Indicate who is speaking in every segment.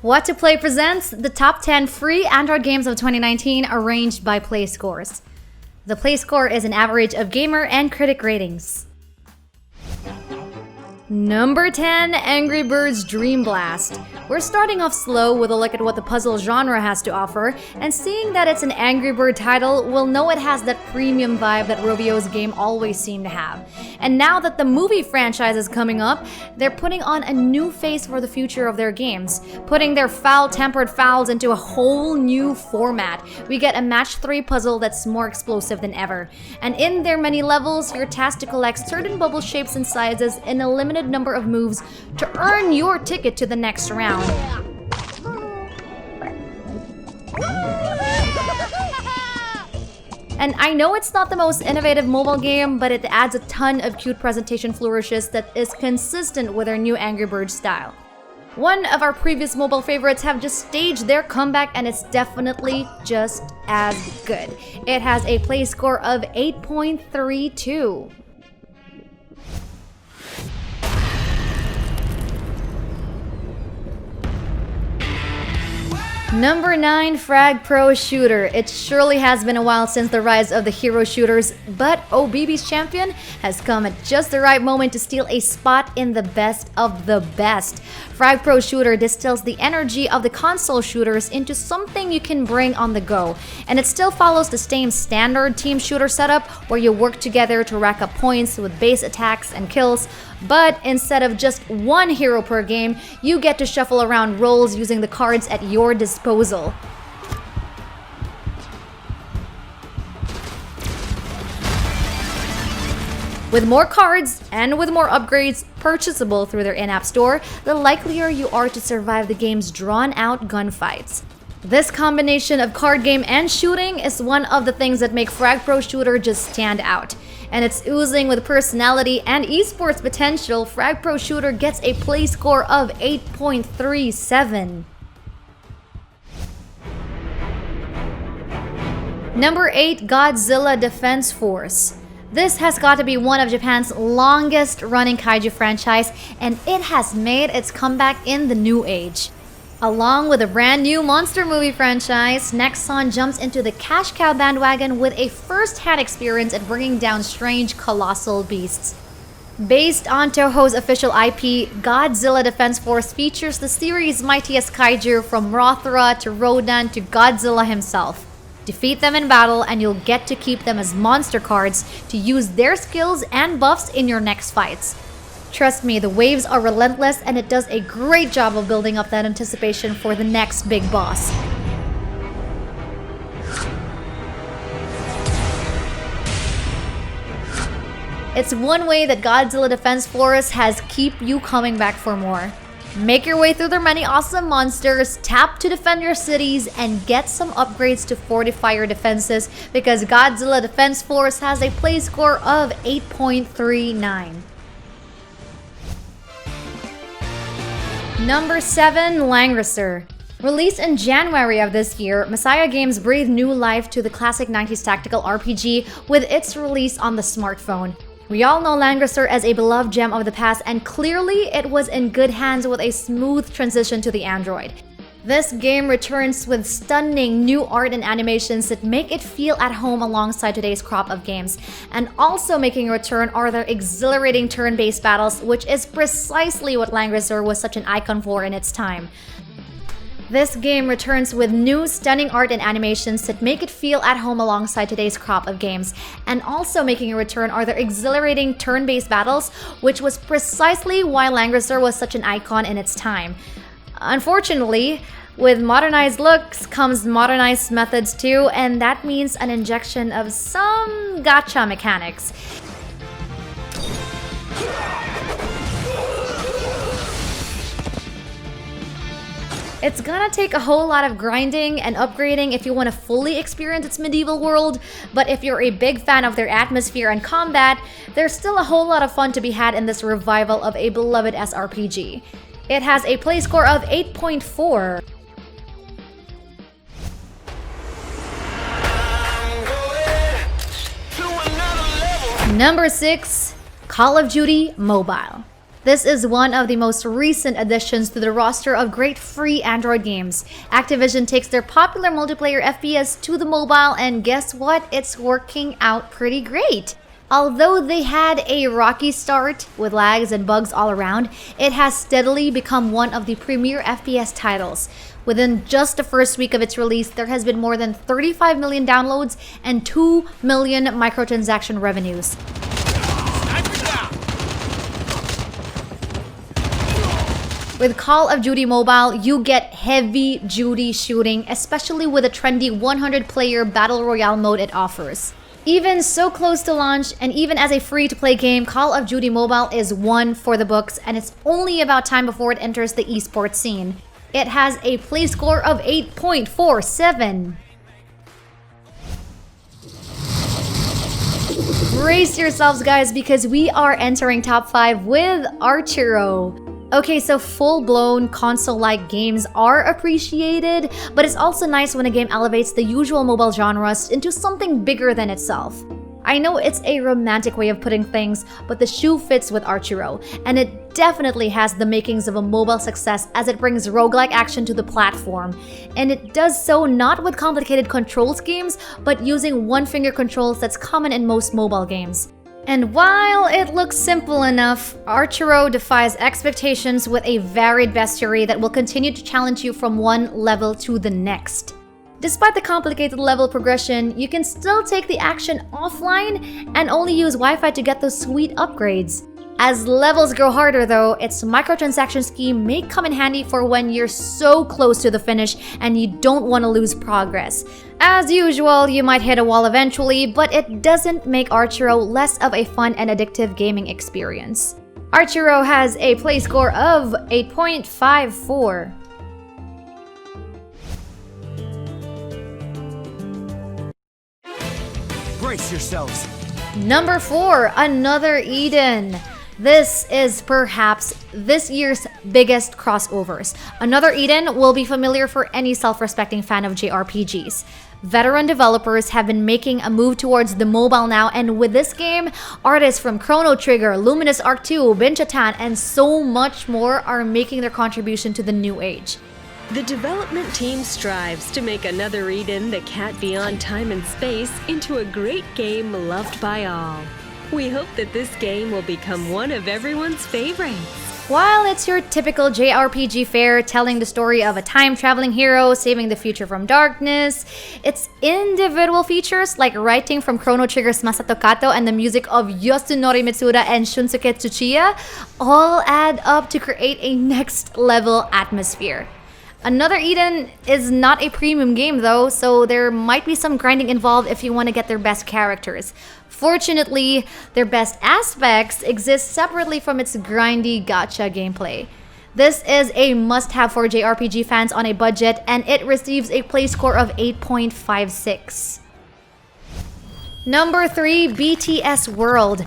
Speaker 1: What to Play presents the top 10 free Android games of 2019 arranged by Play Scores. The Play Score is an average of gamer and critic ratings. Number 10, Angry Birds Dream Blast. We're starting off slow with a look at what the puzzle genre has to offer, and seeing that it's an Angry Bird title, we'll know it has that premium vibe that Rovio's game always seemed to have. And now that the movie franchise is coming up, they're putting on a new face for the future of their games, putting their foul-tempered fouls into a whole new format. We get a match 3 puzzle that's more explosive than ever. And in their many levels, you're tasked to collect certain bubble shapes and sizes in a limited number of moves to earn your ticket to the next round. And I know it's not the most innovative mobile game, but it adds a ton of cute presentation flourishes that is consistent with their new Angry Birds style. One of our previous mobile favorites have just staged their comeback, and it's definitely just as good. It has a Play Score of 8.32. Number 9, FRAG Pro Shooter. It surely has been a while since the rise of the hero shooters, but OBB's champion has come at just the right moment to steal a spot in the best of the best. FRAG Pro Shooter distills the energy of the console shooters into something you can bring on the go, and it still follows the same standard team shooter setup where you work together to rack up points with base attacks and kills, but instead of just one hero per game, you get to shuffle around roles using the cards at your disposal. With more cards and with more upgrades purchasable through their in-app store, the likelier you are to survive the game's drawn-out gunfights. This combination of card game and shooting is one of the things that make FRAG Pro Shooter just stand out. And it's oozing with personality and esports potential. FRAG Pro Shooter gets a Play Score of 8.37. Number 8, Godzilla Defense Force. This has got to be one of Japan's longest running kaiju franchise, and it has made its comeback in the new age. Along with a brand new monster movie franchise, Nexon jumps into the cash cow bandwagon with a first-hand experience at bringing down strange colossal beasts. Based on Toho's official IP, Godzilla Defense Force features the series' mightiest kaiju from Mothra to Rodan to Godzilla himself. Defeat them in battle and you'll get to keep them as monster cards to use their skills and buffs in your next fights. Trust me, the waves are relentless, and it does a great job of building up that anticipation for the next big boss. It's one way that Godzilla Defense Force has keep you coming back for more. Make your way through their many awesome monsters, tap to defend your cities, and get some upgrades to fortify your defenses, because Godzilla Defense Force has a Play Score of 8.39. Number 7, Langrisser. Released in January of this year, Messiah Games breathed new life to the classic 90s tactical RPG with its release on the smartphone. We all know Langrisser as a beloved gem of the past, and clearly it was in good hands with a smooth transition to the Android. This game returns with stunning new art and animations that make it feel at home alongside today's crop of games. And also making a return are their exhilarating turn-based battles, which is precisely what Langrisser was such an icon for in its time. This game returns with new stunning art and animations that make it feel at home alongside today's crop of games. And also making a return are their exhilarating turn-based battles, which was precisely why Langrisser was such an icon in its time. Unfortunately, with modernized looks comes modernized methods too, and that means an injection of some gacha mechanics. It's gonna take a whole lot of grinding and upgrading if you want to fully experience its medieval world, but if you're a big fan of their atmosphere and combat, there's still a whole lot of fun to be had in this revival of a beloved SRPG. It has a Play Score of 8.4. Number 6, Call of Duty Mobile. This is one of the most recent additions to the roster of great free Android games. Activision takes their popular multiplayer FPS to the mobile, and guess what? It's working out pretty great. Although they had a rocky start with lags and bugs all around, it has steadily become one of the premier FPS titles. Within just the first week of its release, there has been more than 35 million downloads and 2 million microtransaction revenues. With Call of Duty Mobile, you get heavy-duty shooting, especially with the trendy 100-player Battle Royale mode it offers. Even so close to launch, and even as a free-to-play game, Call of Duty Mobile is one for the books, and it's only about time before it enters the esports scene. It has a play score of 8.47. Brace yourselves, guys, because we are entering top 5 with Archero. Okay, so full-blown console-like games are appreciated, but it's also nice when a game elevates the usual mobile genres into something bigger than itself. I know it's a romantic way of putting things, but the shoe fits with Archero, and it definitely has the makings of a mobile success as it brings roguelike action to the platform. And it does so not with complicated control schemes, but using one-finger controls that's common in most mobile games. And while it looks simple enough, Archero defies expectations with a varied bestiary that will continue to challenge you from one level to the next. Despite the complicated level progression, you can still take the action offline and only use Wi-Fi to get those sweet upgrades. As levels grow harder though, its microtransaction scheme may come in handy for when you're so close to the finish and you don't want to lose progress. As usual, you might hit a wall eventually, but it doesn't make Archero less of a fun and addictive gaming experience. Archero has a play score of 8.54.
Speaker 2: Brace yourselves.
Speaker 1: Number 4, Another Eden. This is perhaps this year's biggest crossovers. Another Eden will be familiar for any self-respecting fan of JRPGs. Veteran developers have been making a move towards the mobile now, and with this game, artists from Chrono Trigger, Luminous Arc 2, Binchatan, and so much more are making their contribution to the new age.
Speaker 3: The development team strives to make Another Eden, the cat beyond time and space, into a great game loved by all. We hope that this game will become one of everyone's favorites.
Speaker 1: While it's your typical JRPG fare telling the story of a time-traveling hero saving the future from darkness, its individual features like writing from Chrono Trigger's Masato Kato and the music of Yasunori Mitsuda and Shunsuke Tsuchiya all add up to create a next-level atmosphere. Another Eden is not a premium game though, so there might be some grinding involved if you want to get their best characters. Fortunately, their best aspects exist separately from its grindy gacha gameplay. This is a must-have for JRPG fans on a budget, and it receives a play score of 8.56. Number 3, BTS World.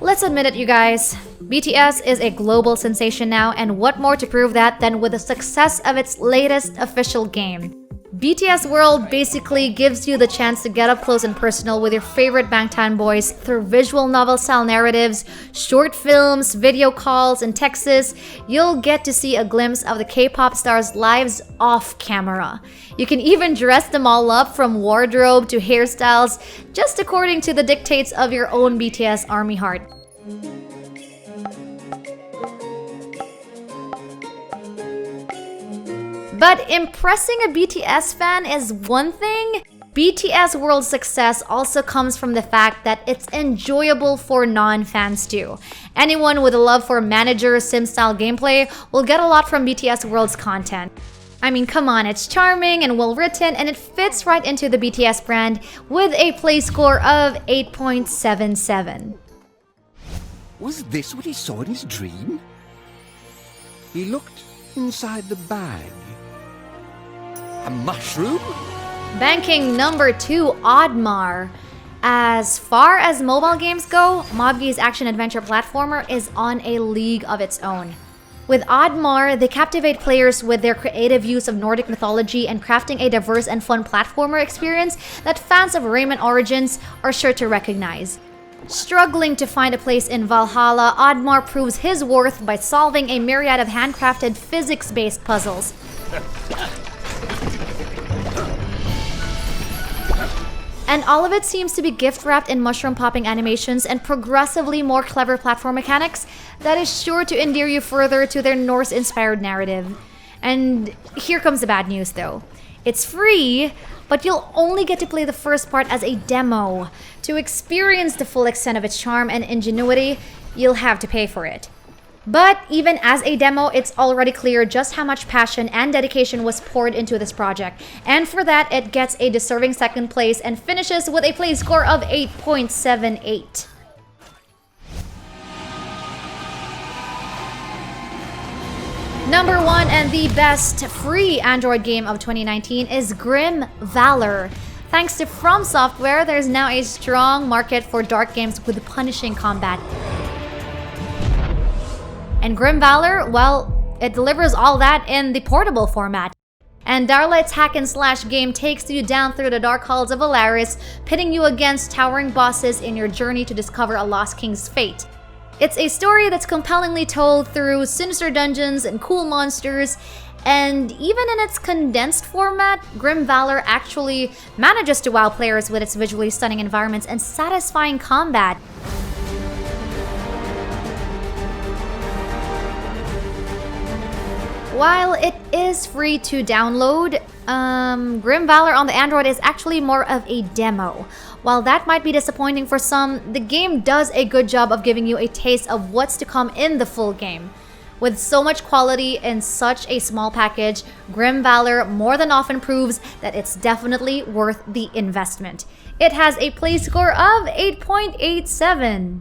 Speaker 1: Let's admit it, you guys. BTS is a global sensation now, and what more to prove that than with the success of its latest official game. BTS World basically gives you the chance to get up close and personal with your favorite Bangtan boys through visual novel-style narratives, short films, video calls, and texts. You'll get to see a glimpse of the K-pop stars' lives off-camera. You can even dress them all up from wardrobe to hairstyles, just according to the dictates of your own BTS army heart. But impressing a BTS fan is one thing. BTS World's success also comes from the fact that it's enjoyable for non-fans too. Anyone with a love for manager sim-style gameplay will get a lot from BTS World's content. I mean, come on, it's charming and well-written, and it fits right into the BTS brand with a play score of 8.77.
Speaker 2: Was this what he saw in his dream? He looked inside the bag. A mushroom?
Speaker 1: Banking number 2, Oddmar. As far as mobile games go, Mobgee's action-adventure platformer is on a league of its own. With Oddmar, they captivate players with their creative use of Nordic mythology and crafting a diverse and fun platformer experience that fans of Rayman Origins are sure to recognize. Struggling to find a place in Valhalla, Oddmar proves his worth by solving a myriad of handcrafted physics-based puzzles. And all of it seems to be gift-wrapped in mushroom-popping animations and progressively more clever platform mechanics that is sure to endear you further to their Norse-inspired narrative. And here comes the bad news though. It's free, but you'll only get to play the first part as a demo. To experience the full extent of its charm and ingenuity, you'll have to pay for it. But even as a demo, it's already clear just how much passion and dedication was poured into this project. And for that, it gets a deserving second place and finishes with a play score of 8.78. Number 1 and the best free Android game of 2019 is Grimvalor. Thanks to From Software, there's now a strong market for dark games with punishing combat. And Grimvalor, well, it delivers all that in the portable format. And Darlight's hack-and-slash game takes you down through the dark halls of Alaris, pitting you against towering bosses in your journey to discover a lost king's fate. It's a story that's compellingly told through sinister dungeons and cool monsters, and even in its condensed format, Grimvalor actually manages to wow players with its visually stunning environments and satisfying combat. While it is free to download, Grimvalor on the Android is actually more of a demo. While that might be disappointing for some, the game does a good job of giving you a taste of what's to come in the full game. With so much quality in such a small package, Grimvalor more than often proves that it's definitely worth the investment. It has a play score of 8.87.